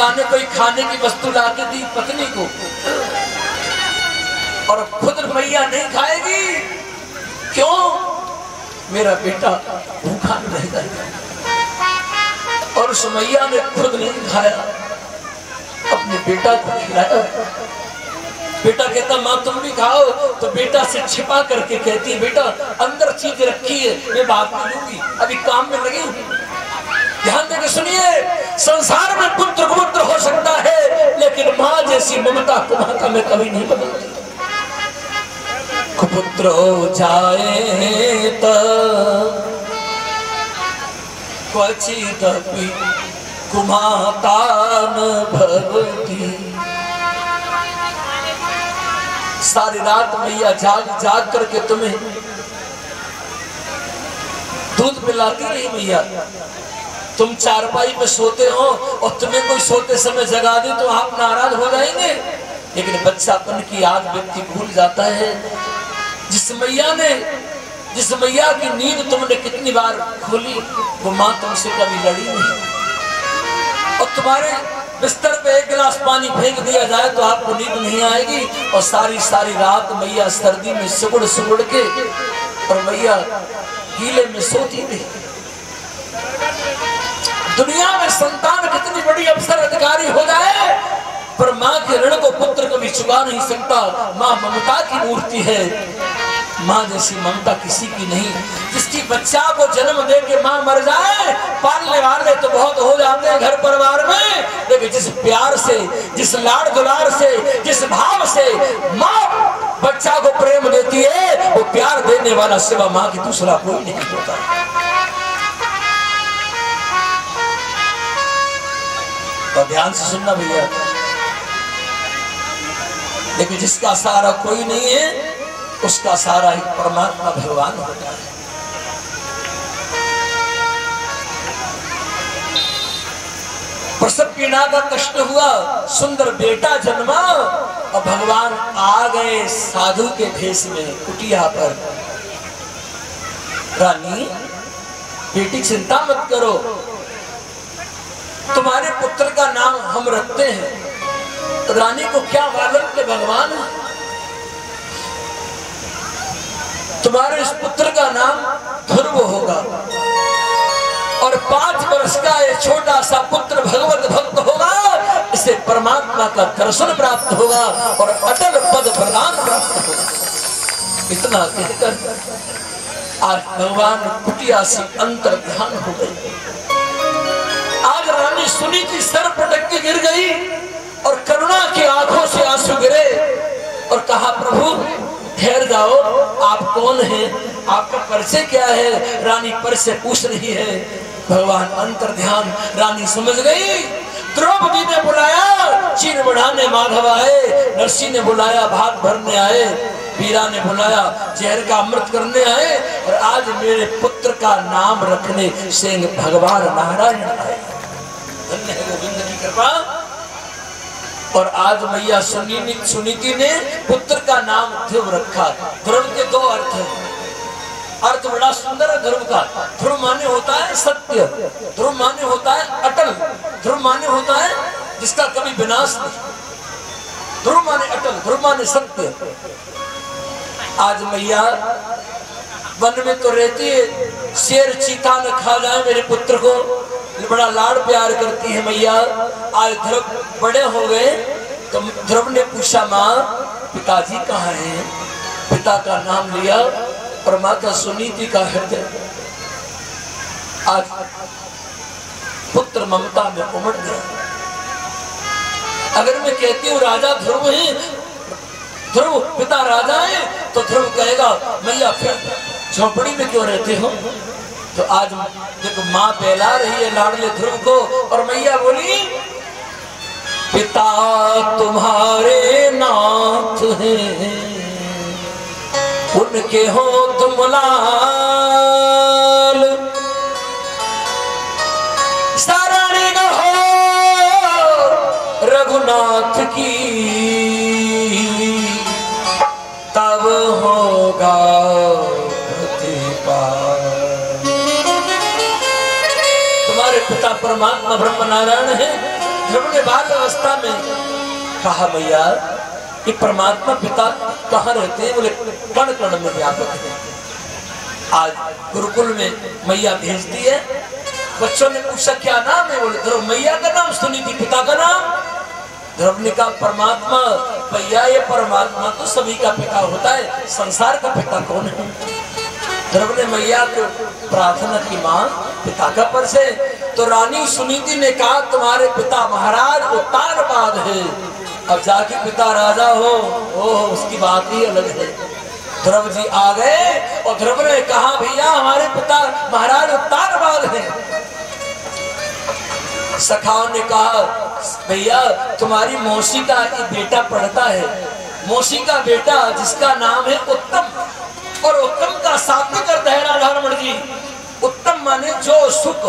पिता ने कोई खाने की वस्तु ला के दी पत्नी को और खुद मैया नहीं खाएगी, क्यों? मेरा बेटा भूखा रह जाएगा। और उस मैया ने खुद नहीं खाया, अपने बेटा को खिलाया। बेटा कहता माँ तुम भी खाओ, तो बेटा से छिपा करके कहती है बेटा अंदर चीज रखी है, मैं बाद में लूंगी, अभी काम में लगी हूँ। ध्यान देकर सुनिए, संसार में पुत्र कुपुत्र हो सकता है, लेकिन माँ जैसी ममता कुमाता में कभी नहीं बदलती। कुपुत्र हो जाए तो क्वचिदपि कुमाता न भवति। सारी रात मैया जाग जाग करके तुम्हें दूध पिलाती रही मैया। तुम चारपाई पे सोते हो और तुम्हें कोई सोते समय जगा दे तो आप नाराज हो जाएंगे, लेकिन बच्चापन की याद व्यक्ति भूल जाता है। जिस मैया की नींद तुमने कितनी बार खोली, वो माँ तुमसे कभी लड़ी नहीं। और तुम्हारे बिस्तर पे एक गिलास पानी फेंक दिया जाए तो आपको नींद नहीं आएगी। और सारी सारी रात मैया सर्दी में सुगड़ सुगड़ के और मैया गीले में सोती रही। दुनिया में संतान कितनी बड़ी अफसर अधिकारी हो जाए, पर माँ के ऋण को पुत्र कभी चुका नहीं सकता। माँ ममता की मूर्ति है, माँ जैसी ममता किसी की नहीं। जिसकी बच्चा को जन्म दे के माँ मर जाए, पालने वाले तो बहुत हो जाते हैं घर परिवार में, लेकिन जिस प्यार से, जिस लाड़ दुलार से, जिस भाव से माँ बच्चा को प्रेम देती है, वो प्यार देने वाला सिवा माँ की दूसरा कोई नहीं होता। तो ध्यान से सुनना भैया, लेकिन जिसका सहारा कोई नहीं है, उसका सहारा ही परमात्मा भगवान होता है। प्रसव पीड़ा का कष्ट हुआ, सुंदर बेटा जन्मा और भगवान आ गए साधु के भेष में कुटिया पर। रानी बेटी चिंता मत करो, तुम्हारे पुत्र का नाम हम रखते हैं। तो रानी को क्या मालूम कि भगवान तुम्हारे इस पुत्र का नाम ध्रुव होगा और 5 वर्ष का ये छोटा सा पुत्र भगवत भक्त होगा, इसे परमात्मा का दर्शन प्राप्त होगा और अटल पद प्रदान प्राप्त होगा। इतना कहकर आज भगवान कुटिया से अंतर ध्यान हो गई। आज रानी सुनीति सर पटक के गिर गई और करुणा की आंखों से आंसू गिरे और कहा प्रभु ठहर जाओ, आप कौन हैं, आपका परिचय क्या है? रानी परिचय पूछ रही है। भगवान अंतर ध्यान, रानी समझ गई। द्रौपदी ने बुलाया, चीर बढ़ाने माधव आए, नरसी ने बुलाया, भात भरने आए, वीरा ने बुलाया, जहर का अमृत करने आए, और आज मेरे पुत्र का नाम रखने से भगवान नारायण आए। धन्य है गोविंद की कृपा। और आज मैया सुनीति ने पुत्र का नाम ध्रुव रखा। ध्रुव के 2 अर्थ हैं। अर्थ बड़ा सुंदर है ध्रुव का। ध्रुव माने होता है सत्य, ध्रुव माने होता है अटल, ध्रुव माने होता है जिसका कभी विनाश नहीं। ध्रुव माने अटल, ध्रुव माने सत्य। आज मैया वन में तो रहती है, शेर चीता न खा जाए मेरे पुत्र को, बड़ा लाड़ प्यार करती है मैया। आज ध्रुव बड़े हो गए तो ध्रुव ने पूछा माँ पिताजी कहाँ हैं? पिता का नाम लिया और माता सुनीति का हृदय आज पुत्र ममता में उमड़ गया। अगर मैं कहती हूँ राजा ध्रुव है, ध्रुव पिता राजा है, तो ध्रुव कहेगा मैया फिर झोपड़ी में क्यों रहते हो? तो आज देखो माँ बहला रही है लाडले ध्रुव को और मैया बोली पिता तुम्हारे नाथ हैं, उनके हो तुम लाल, शरणी हो रघुनाथ की तब होगा पिता परमात्मा ब्रह्म नारायण है, ध्रुव ने बाल अवस्था में कहा भैया कि परमात्मा पिता कहाँ रहते हैं? बोले कण कण में व्यापक है। आज गुरुकुल में मैया भेजती है, बच्चों ने पूछा क्या नाम है? बोले ध्रुव। मैया का नाम सुनी थी, पिता का नाम? ध्रुव ने कहा परमात्मा। भैया ये परमात्मा तो सभी का पिता होता है, संसार का पिता कौन है? ध्रुव ने मैया को प्रार्थना की, मां पिता का परिचय। तो रानी सुनीति ने कहा तुम्हारे पिता महाराज उत्तानपाद है, अब जाके पिता राजा हो, ओह उसकी बात ही अलग है। ध्रुव जी आ गए और ध्रुव ने कहा भैया हमारे पिता महाराज उत्तानपाद हैं। सखाओं ने कहा भैया तुम्हारी मौसी का एक बेटा पढ़ता है, मौसी का बेटा जिसका नाम है उत्तम, और उत्तम का सात्विक अर्थ है राधारमण जी। उत्तम माने जो सुख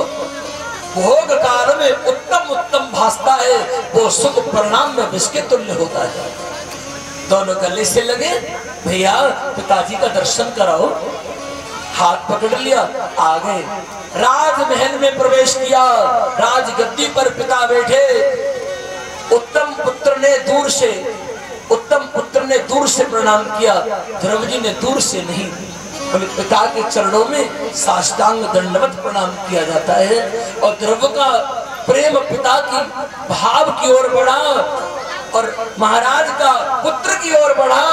भोग काल में उत्तम उत्तम भासता है, वो सुख परिणाम में विष के तुल्य होता है। दोनों गले से लगे, भैया पिताजी का दर्शन कराओ। हाथ पकड़ लिया, आ गए। राजमहल में प्रवेश किया, राज गद्दी पर पिता बैठे। उत्तम पुत्र ने दूर से प्रणाम किया, ध्रुव जी ने दूर से नहीं, बोले पिता के चरणों में साष्टांग दंडवत प्रणाम किया जाता है। और ध्रुव का प्रेम पिता की भाव की ओर बढ़ा और महाराज का पुत्र की ओर बढ़ा,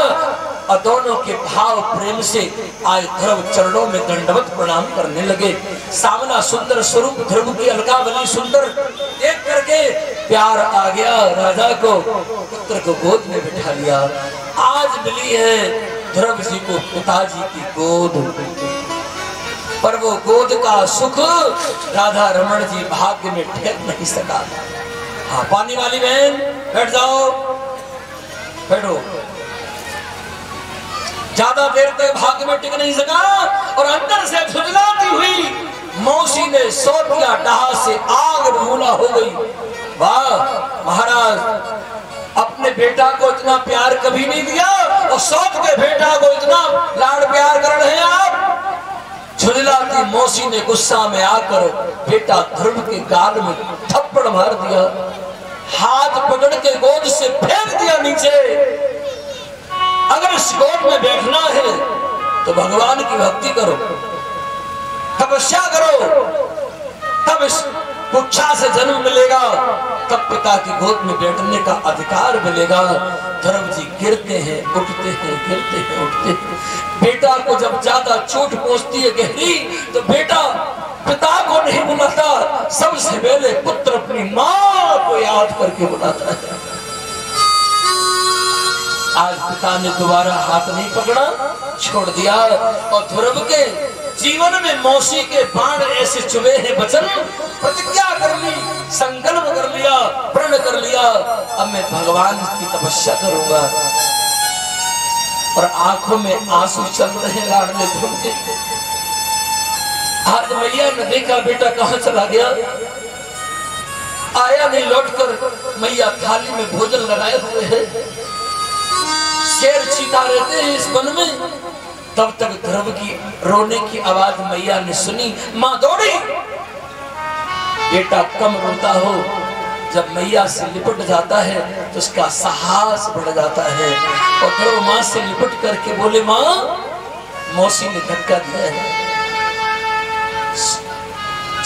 और दोनों के भाव प्रेम से आए ध्रुव चरणों में दंडवत प्रणाम करने लगे। सामना सुंदर स्वरूप ध्रुव की अलकावली सुंदर देख करके प्यार आ गया राजा को, पुत्र को गोद में बिठा लिया। आज मिली है ध्रुव जी को पिताजी की गोद, पर वो गोद का सुख राधा रमण जी भाग्य में ठहर नहीं सका। हाँ पानी वाली बहन बैठ जाओ, बैठो। ज्यादा देर तक भाग्य में टिक नहीं सका और अंदर से झुंझलाती हुई मौसी ने सौंप दिया, डहा से आग बबूला हो गई। वाह महाराज, अपने बेटा को इतना प्यार कभी नहीं दिया और सौंप के बेटा को इतना लाड़ प्यार कर रहे हैं आप। झुंझलाती मौसी ने गुस्सा में आकर बेटा ध्रुव के गाल में थप्पड़ मार दिया, हाथ पकड़ के गोद से फेंक दिया नीचे। अगर इस गोद में बैठना है तो भगवान की भक्ति करो, तपस्या करो, तब इस कुच्छा से जन्म मिलेगा, तब पिता की गोद में बैठने का अधिकार मिलेगा। ध्रुव जी गिरते हैं उठते हैं, गिरते हैं उठते हैं। बेटा को जब ज्यादा चोट पहुंचती है गहरी, तो बेटा पिता को नहीं बुलाता, सबसे पहले पुत्र अपनी मां को याद करके बुलाता है। आज पिता ने दोबारा हाथ नहीं पकड़ा, छोड़ दिया, और ध्रुव के जीवन में मौसी के बाण ऐसे चुभे हैं वचन, प्रतिज्ञा कर ली, संकल्प कर लिया, प्रण कर लिया, अब मैं भगवान की तपस्या करूंगा। और आंखों में आंसू चल रहे लाडले ध्रुव के। आज मैया ने देखा बेटा कहां चला गया, आया नहीं लौटकर। मैया थाली में भोजन लगाए हुए है, शेर चीता रहते हैं इस वन में। तब तक ध्रुव की रोने की आवाज मैया ने सुनी, मां दौड़ी। बेटा कम रोता हो, जब मैया से लिपट जाता है तो उसका साहस बढ़ जाता है। और ध्रुव मां से लिपट करके बोले, मां मौसी ने धक्का दिया है।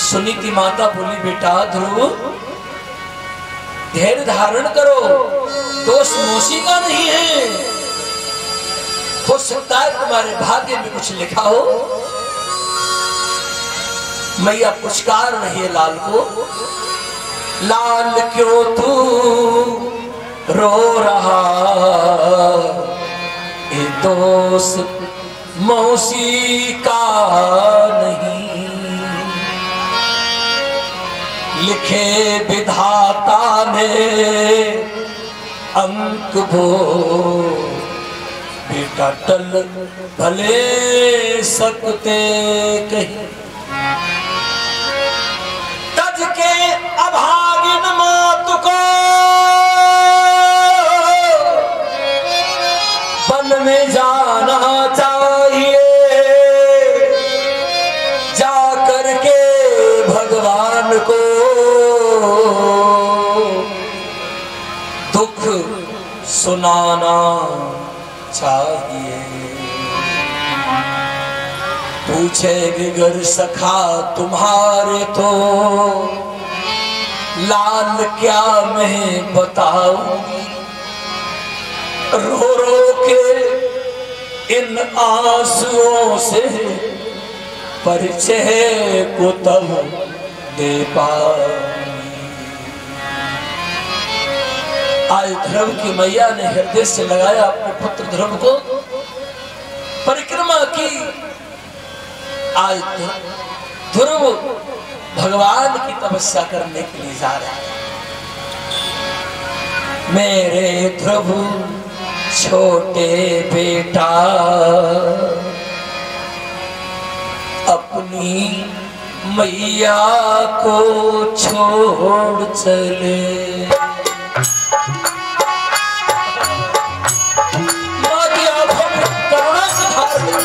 सुनीति माता बोली, बेटा ध्रुव धैर्य धारण करो, दोष मौसी का नहीं है, हो सकता है तुम्हारे भाग्य में कुछ लिखा हो। मैया पुचकार रही है लाल को, लाल क्यों तू रो रहा, ये दोष मौसी का नहीं, लिखे विधाता ने अंक भो, बेटा टल भले सकते कहीं, तज के अभागिन मात को वन में जाना चाहिए, जा करके भगवान को दुख सुनाना चाहिए। पूछेगी गर सखा तुम्हारे तो लाल क्या मैं बताऊं, रो रो के इन आंसुओं से परिचय को तब दे पाऊं। आज ध्रुव की मैया ने हृदय से लगाया अपने पुत्र ध्रुव को, परिक्रमा की। आज ध्रुव भगवान की तपस्या करने के लिए जा रहा है। मेरे ध्रुव छोटे बेटा अपनी मैया को छोड़ चले। माँ की आंखों में करुणा की धार है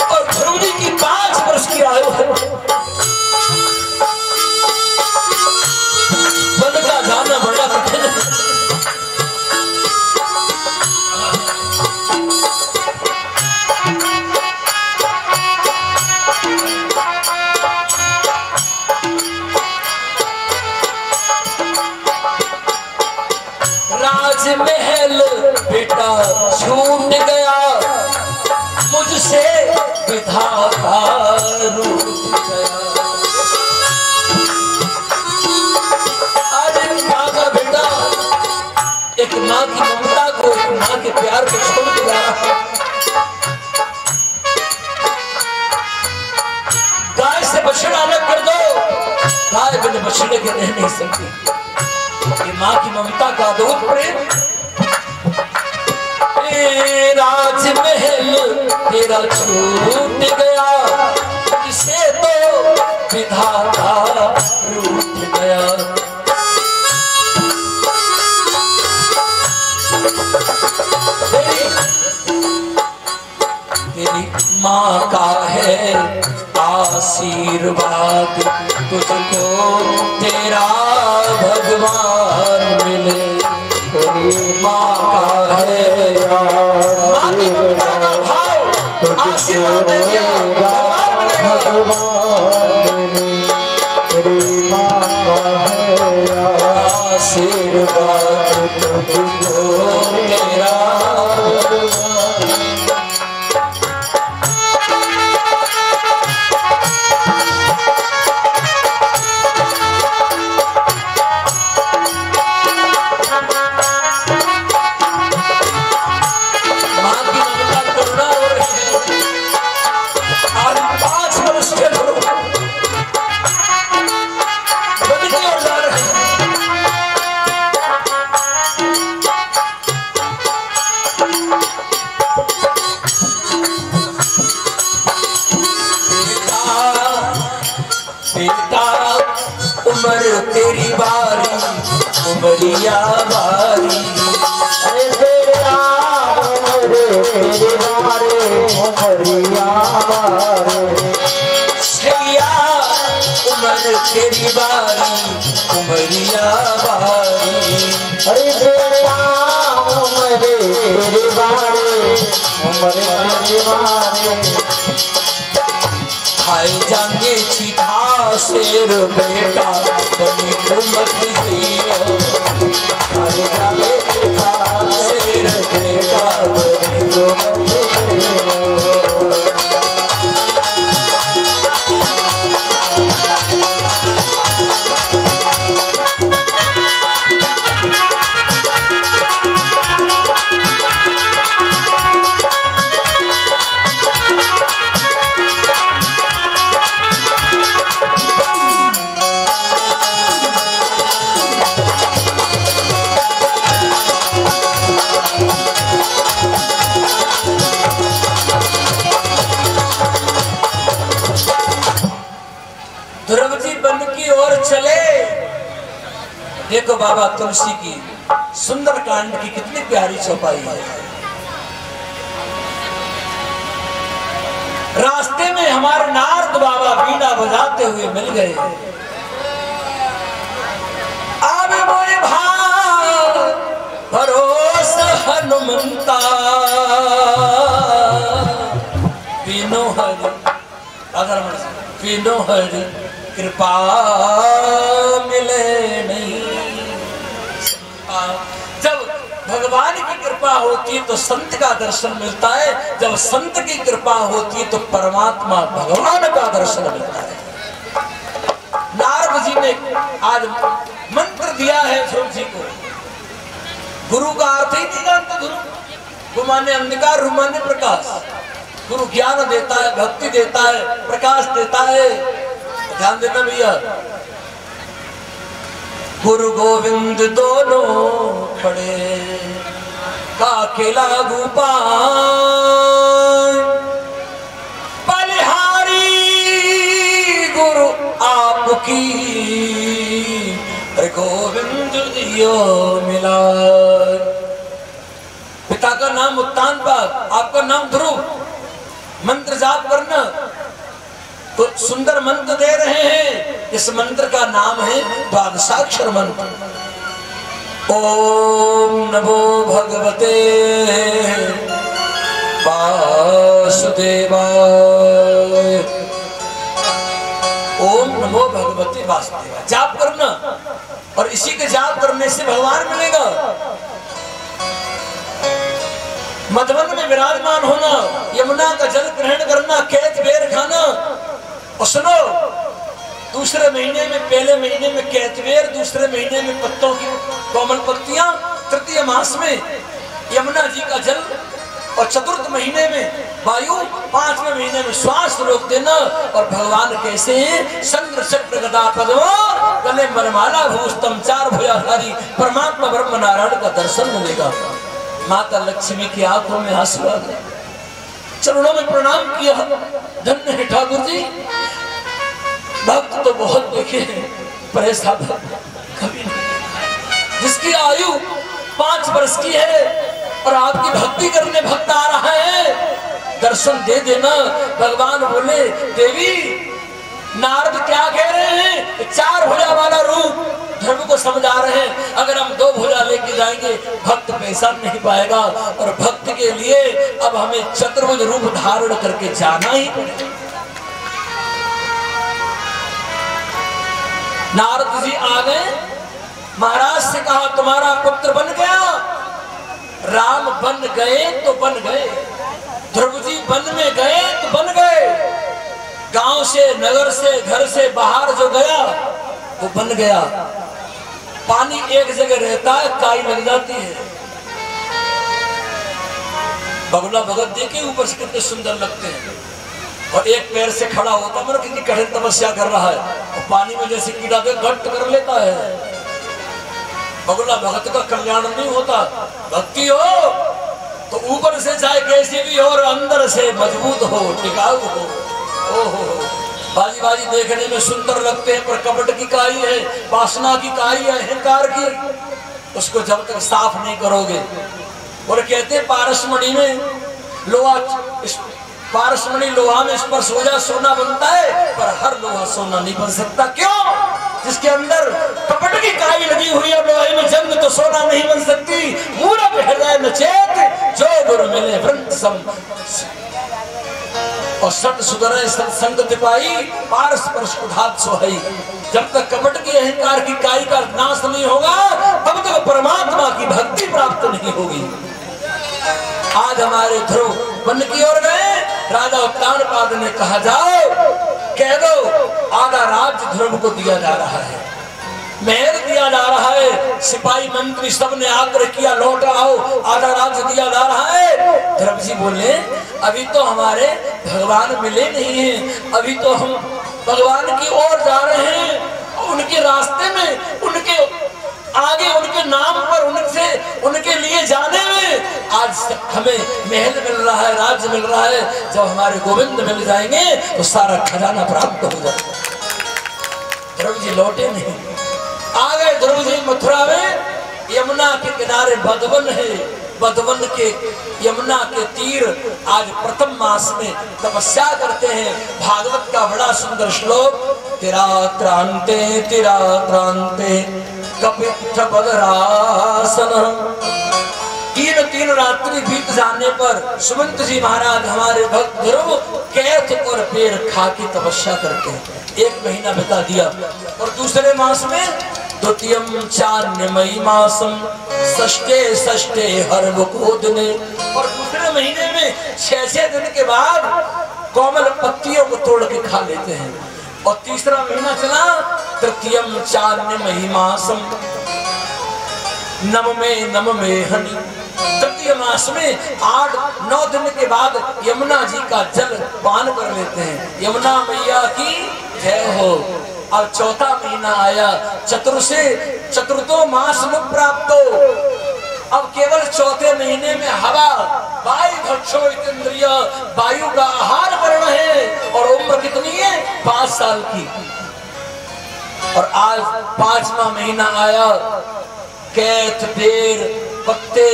और ध्रुव जी की 5 वर्ष की आयु है। वन का जाना बड़ा कठिन है। राजमहल बेटा छूट गया, मुझसे विधाता रूठ गया। आज एक माँ का बेटा एक माँ की ममता को, एक माँ के प्यार को छोड़ के जा रहा है। गाय से बछड़ा अलग कर दो, गाय बिना बछड़े के रह नहीं सकती। ये माँ की ममता का अद्भुत प्रेम। राजमहल तेरा छूट गया, इसे तो विधाता रूठ गया। तेरी माँ का है आशीर्वाद, तुझको तेरा भगवान मिले। तेरी माँ का है आशीर्वाद, तेरी माँ का है आशीर्वाद, तुझको तेरा उम्र तेरी बारी उमरिया बारी। अरे तेरा तेरी बारी उमरिया बारी। छैया उम्र तेरी बारी उमरिया बारी। अरे तेरा उम्र तेरी बारी उमरिया बारी। खाए जाएंगे चीखा शेर बेटा बनी मत दियो। खाए जाएंगे चीखा शेर बेटा बनी मत दियो। देखो बाबा तुलसी की सुंदर कांड की कितनी प्यारी चौपाई है। रास्ते में हमारे नारद बाबा बीड़ा बजाते हुए मिल गए। आवे मोरे भाई हनुमंता बिनो हरि बिनो हरि कृपा मिले नहीं। जब भगवान की कृपा होती है तो संत का दर्शन मिलता है, जब संत की कृपा होती है तो परमात्मा भगवान का दर्शन मिलता है। नारद जी ने आज मंत्र दिया है ध्रुव जी को। गुरु का अर्थ ही नहीं जानते। गुरु माने अंधकार, रु माने प्रकाश। गुरु ज्ञान देता है, भक्ति देता है, प्रकाश देता है। ध्यान देना भैया। गुरु गोविंद दोनों खड़े का अकेला गोपाल, बलिहारी गुरु आपकी गोविंद दियो मिला। पिता का नाम उत्तान पाद, आपका नाम ध्रुव। मंत्र जाप करना तो सुंदर मंत्र दे रहे हैं। इस मंत्र का नाम है द्वादशाक्षर मंत्र। ओम नमो भगवते वासुदेवाय। ओम नमो भगवते वासुदेवाय जाप करना, और इसी के जाप करने से भगवान मिलेगा। मधुवन में विराजमान होना, यमुना का जल ग्रहण करना, कैच बेर खाना। और सुनो, दूसरे महीने में, पहले महीने में कैचवेर, दूसरे महीने में पत्तों की कोमल पत्तियां, तृतीय मास में यमुना जी का जल, और चतुर्थ महीने में वायु, पांचवें महीने में श्वास रोक देना। और भगवान कैसे हैं? चंद्र चक्र गदा पद्म गले मरमाला भूषतम चार भुजाधारी परमात्मा ब्रह्म नारायण का दर्शन मिलेगा। माता लक्ष्मी की आंखों में आंसू आ गए, चरणों में प्रणाम किया। धन्य है ठाकुर जी। भक्त तो बहुत देखे हैं पर ऐसा कभी नहीं, जिसकी आयु 5 वर्ष की है और आपकी भक्ति करने भक्त आ रहा है, दर्शन दे देना। भगवान बोले, देवी नारद क्या कह रहे हैं? 4 भुजा वाला रूप धर्म को समझा रहे हैं। अगर हम 2 भुजा लेके जाएंगे भक्त पहचान नहीं पाएगा, और भक्त के लिए अब हमें चतुर्भुज रूप धारण करके जाना ही पड़ेगा। नारद जी आ गए, महाराज से कहा तुम्हारा पुत्र बन गया। राम बन गए तो बन गए, ध्रुव जी वन में गए तो बन गए। गांव से, नगर से, घर से बाहर जो गया वो बन गया। पानी एक जगह रहता है, काई लग जाती है। बगुला भगत देखे ऊपर से कितने सुंदर लगते हैं, और एक पैर से खड़ा होता है, मतलब कितनी कठिन तपस्या कर रहा है, और पानी में जैसे कीड़ा दे घट कर लेता है। बगुला भगत का कल्याण नहीं होता। भक्ति हो तो ऊपर से चाहे कैसी भी हो, और अंदर से मजबूत हो, टिकाऊ हो। ओहो, बाजी बाजी देखने में सुंदर लगते हैं, पर कपट की काई है, वासना की काई है, अहंकार की। उसको जब तक साफ नहीं करोगे, और कहते हैं पारसमणि में लोहा, पारसमणि लोहा में स्पर्श हो जाए सोना बनता है, पर हर लोहा सोना नहीं बन सकता। क्यों? जिसके अंदर कपट की काई लगी हुई है, लोहे में जंग तो सोना नहीं बन सकती। मूरख हृदय नचेत जो गुरु मिले वृंद सम, और सत सुधरे सत्संग तिपाई पारस स्पर्श उधात सोहई। जब तक कपट की अहंकार की काई का नाश नहीं होगा, तब तक परमात्मा की भक्ति प्राप्त नहीं होगी। आज हमारे ध्रुव वन की ओर गए, राजा उत्तानपाद ने कहा जाओ कह दो आधा राज्य ध्रुव को दिया जा रहा है, महल दिया जा रहा है, सिपाही मंत्री सब ने आग्रह किया लौट आओ, आधा राज्य दिया जा रहा है। ध्रुव जी बोले अभी तो हमारे भगवान मिले नहीं हैं, अभी तो हम भगवान की ओर जा रहे हैं। उनके रास्ते में, उनके आगे, उनके नाम पर, उनसे, उनके लिए जाने में आज हमें महल मिल रहा है, राज्य मिल रहा है। जब हमारे गोविंद मिल जाएंगे तो सारा खजाना प्राप्त हो जाएगा। ध्रुव जी लौटे नहीं। आ गए ध्रुव जी मथुरा में, यमुना के किनारे बधवन है, बधवन के यमुना के तीर आज प्रथम मास में तपस्या करते हैं। भागवत का बड़ा सुंदर श्लोक, तिरात्रांते तिरात्रांते कपित्थ बदरासन, 3 3 रात्रि बीत जाने पर सुमंत जी महाराज हमारे भक्त ध्रुव कैथ और पेड़ खा के तपस्या करते हैं। 1 महीना बिता दिया और दूसरे मास में द्वितीयम चान्यमयी मासम षष्ठे हर मुकोदने, और दूसरे महीने में 6 दिन के बाद कोमल पत्तियों को तोड़ के खा लेते हैं। और तीसरा महीना चला तृतीयम चान्यमयी मासम नम में हनी, तृतीय मास में 8-9 दिन के बाद यमुना जी का जल पान कर लेते हैं। यमुना मैया की जय हो। अब चौथा महीना आया, चतुर्थो मास नु प्राप्तो, अब केवल चौथे महीने में हवा वायु भक्षो इंद्रिय, वायु का आहार वर्ण है और उम्र कितनी है 5 साल की। और आज 5वां महीना आया, कैथ पेड़ पत्ते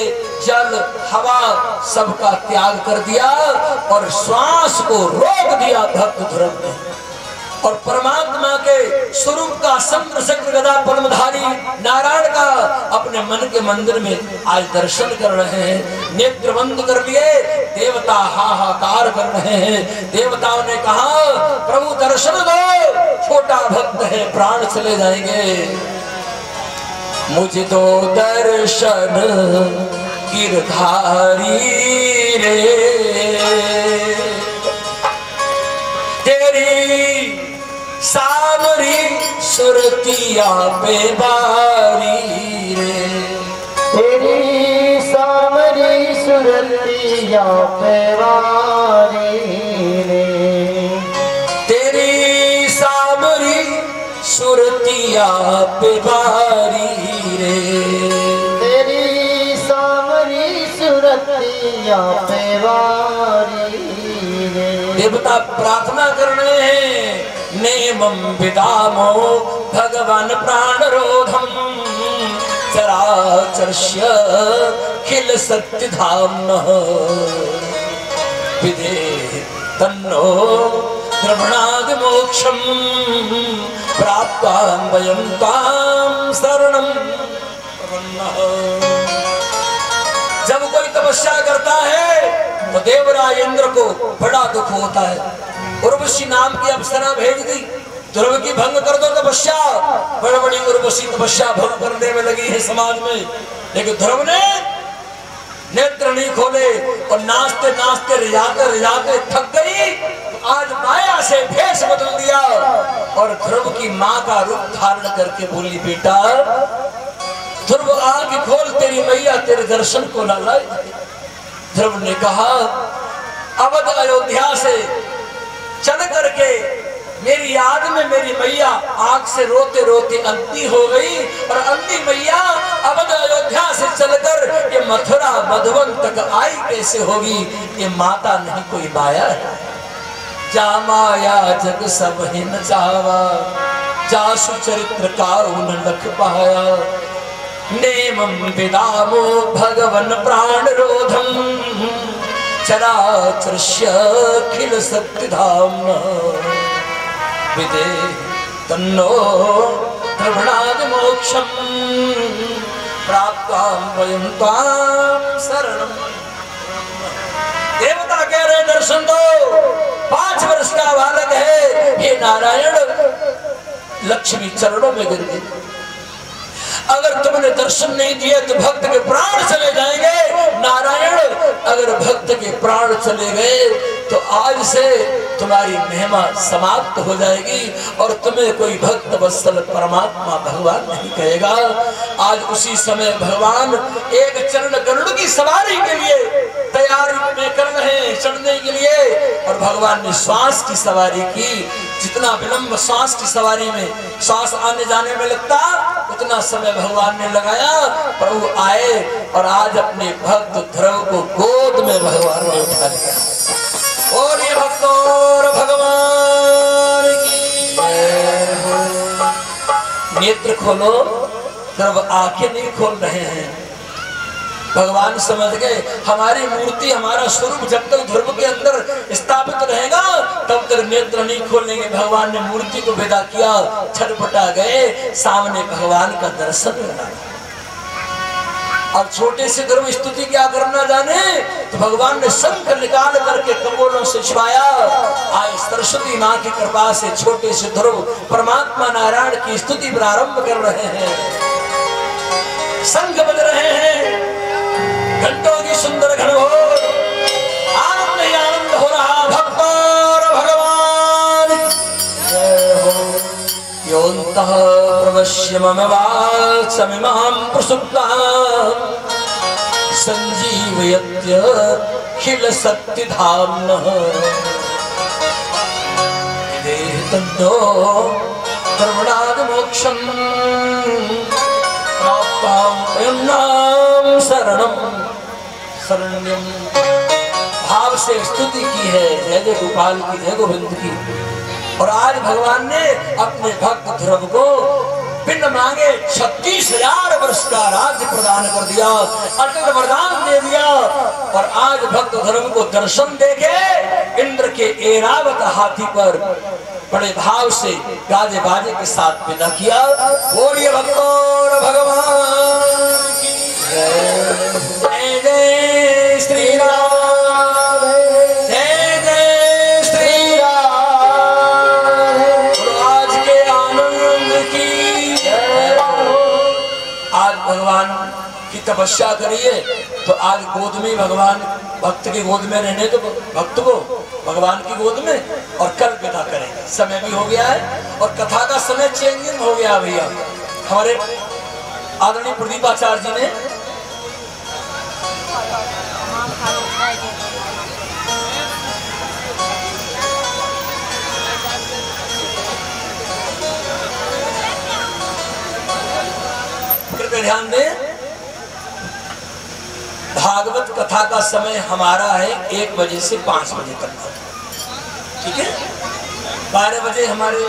जल हवा सबका त्याग कर दिया और श्वास को रोक दिया भक्त ध्रुव ने, और परमात्मा के स्वरूप का चंद्र चक्र गदा पद्मधारी नारायण का अपने मन के मंदिर में आज दर्शन कर रहे हैं। नेत्र बंद कर लिए, देवता हाहाकार कर रहे हैं। देवताओं ने कहा प्रभु दर्शन दो, छोटा भक्त है प्राण चले जाएंगे। मुझे तो दर्शन गिरधारी रे, तेरी सावरी सुरतिया पे बारी रे, तेरी सावरी सुरतिया पे बारी रे, तेरी सावरी सुरतिया पे बारी रे, तेरी सावरी सुरतिया पे बारी रे। देवता प्रार्थना कर रहे हैं, नेमं विदामो भगवान प्राण रोधम चराचर्ष्य खिल सत्य धाम विदे तन्नो द्रवणादि मोक्षम प्राप्तां वयं तां शरणं प्रपन्नः। जब कोई तपस्या करता है तो देवराज इंद्र को बड़ा दुख होता है। उर्वशी नाम की अप्सरा भेज दी, ध्रुव की भंग कर दो तपस्या। बड़ी बड़ी उर्वशी तपस्या भंग करने में लगी है समाज में, लेकिन ध्रुव ने नेत्र नहीं खोले और नाचते नाचते रिझाते थक गई। आज माया से भेष बदल दिया और ध्रुव की माँ का रूप धारण करके बोली, बेटा ध्रुव आंख खोल, तेरी मैया तेरे दर्शन को न लाए। ध्रुव ने कहा, अवध अयोध्या से चल करके मेरी याद में मेरी मैया आंख से रोते रोते अंधी हो गई, और अंधी मैया अवध अयोध्या से चलकर ये मथुरा मधुबन तक आई कैसे होगी? ये माता नहीं कोई माया है। जा माया जग सब हिन चावा, जासु चरित्र का उन लख पाया। नेमं विदामो भगवन प्राण रोधम चराचर्ष्य खिल सत्य धाम विदे तन्नो द्रवणादि मोक्षम प्राप्तां वयं तां शरणं। देवता कह रहे दर्शन दो। 5 वर्ष का बालक है, हे नारायण लक्ष्मी चरणों में गिर गई। अगर तुमने दर्शन नहीं दिए तो भक्त के प्राण चले जाएंगे। नारायण अगर भक्त के प्राण चले गए तो आज से तुम्हारी महिमा समाप्त हो जाएगी और तुम्हें कोई भक्त वत्सल परमात्मा भगवान नहीं कहेगा। आज उसी समय भगवान एक चरण गरुड़ की सवारी के लिए तैयारी में कर रहे हैं चढ़ने के लिए, और भगवान ने श्वास की सवारी की। जितना विलंब श्वास की सवारी में श्वास आने जाने में लगता, उतना समय भगवान ने लगाया। प्रभु आए और आज अपने भक्त ध्रुव को गोद में भगवान ने उठा लिया। और ये भक्तों भगवान की नेत्र खोलो। ध्रुव आंखें नहीं खोल रहे हैं। भगवान समझ गए हमारी मूर्ति हमारा स्वरूप जब तक ध्रुव के अंदर स्थापित रहेगा तब तक नेत्र नहीं खोलेंगे। भगवान ने मूर्ति को विदा किया, छटपटा गए, सामने भगवान का दर्शन लगा। और छोटे से ध्रुव स्तुति क्या करना जाने, तो भगवान ने शंख निकाल करके कपोलों से छुपाया। आज सरस्वती माँ की कृपा से छोटे से ध्रुव परमात्मा नारायण की स्तुति प्रारंभ कर रहे हैं। शंख बज रहे हैं, घंटों की सुंदर घनघोर, आनंद ही आनंद हो रहा। भक्त और भगवान योऽन्तः प्रवश्य मम वाक्समिमां प्रसुप्तां संजीवयत्यखिल शक्तिधाम्नः तन्नो कर्मणाद्-मोक्षं प्राप्तां प्रेम्णां शरणं शरण्यं। भाव से स्तुति की है, जय जय गोपाल की, जय गोविंद की। और आज भगवान ने अपने भक्त ध्रुव को बिन मांगे 36,000 वर्ष का राज्य प्रदान कर दिया, अटल वरदान दे दिया। और आज भक्त ध्रुव को दर्शन देके इंद्र के ऐरावत हाथी पर बड़े भाव से गाजे बाजे के साथ विदा किया। बोलिए भक्त और भगवान की जय। जय श्री राम, तपस्या करिए। तो आज गोद में भगवान भक्त की गोद में रहने तो भक्त को भगवान की गोद में, और कल विदा करेंगे। समय भी हो गया है और कथा का समय चेंजिंग हो गया भैया। हमारे आदरणीय प्रदीपाचार्य जी ने कृपया ध्यान दें, भागवत कथा का समय हमारा है 1 बजे से 5 बजे तक, ठीक है। 12 बजे हमारे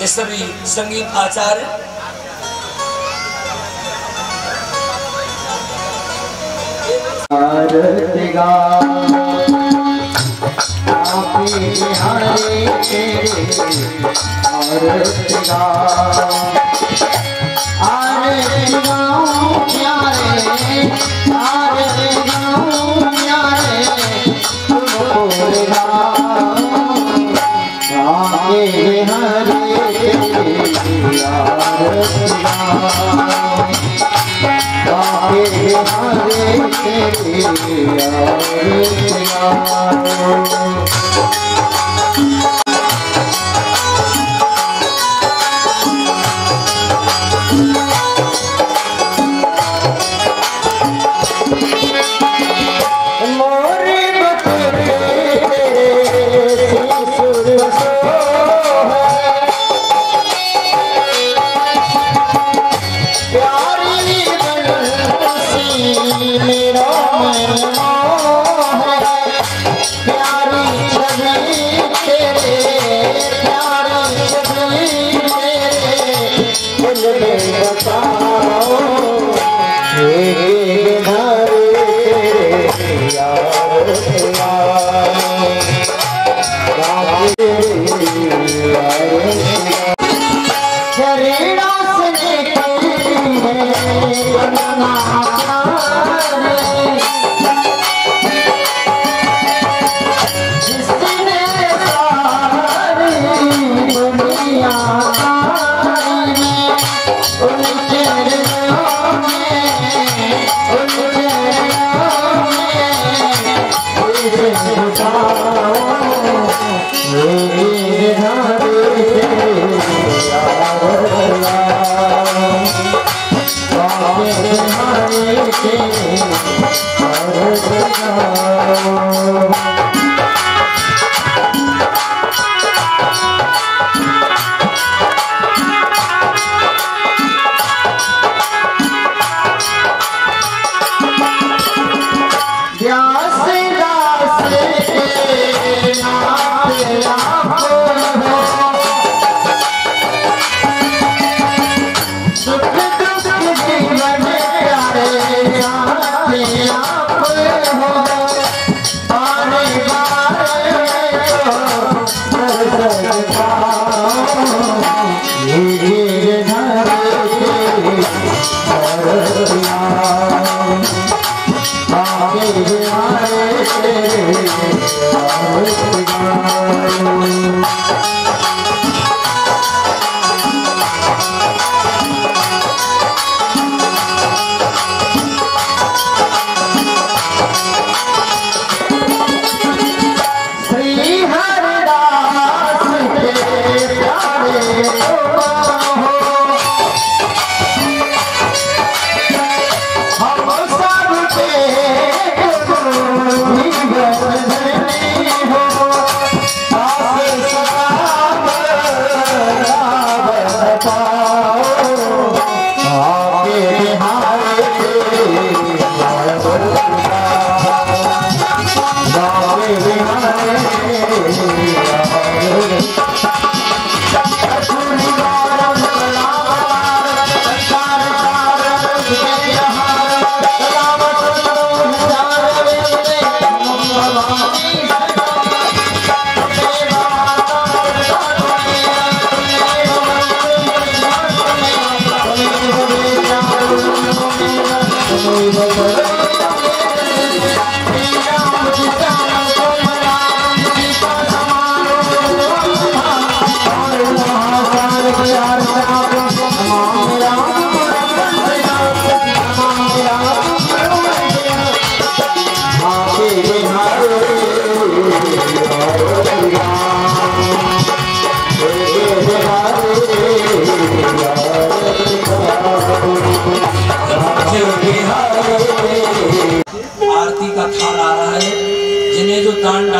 ये सभी संगीत आचार्य Yeah.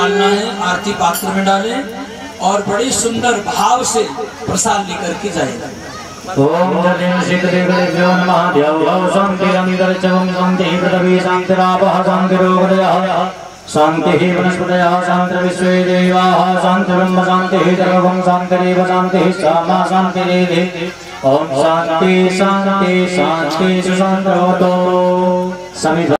डालना है, आरती पात्र में डालें और बड़ी सुंदर भाव से प्रसाद लेकर के जाएगा। ओम जलेन श्रीदेव्यो नमः देवो शांतिरंतरिक्षं शांति पृथ्वी शांतिरापः शांतिरोदयः शांति वनस्पतयः शांतिर्विश्वे देवाः शांतिब्रह्म शांतिः सर्वं शांतिरेव शांतिः सामा शांतिरेधि। ओम शांति शांति शांति सुशांति भवतु। सभी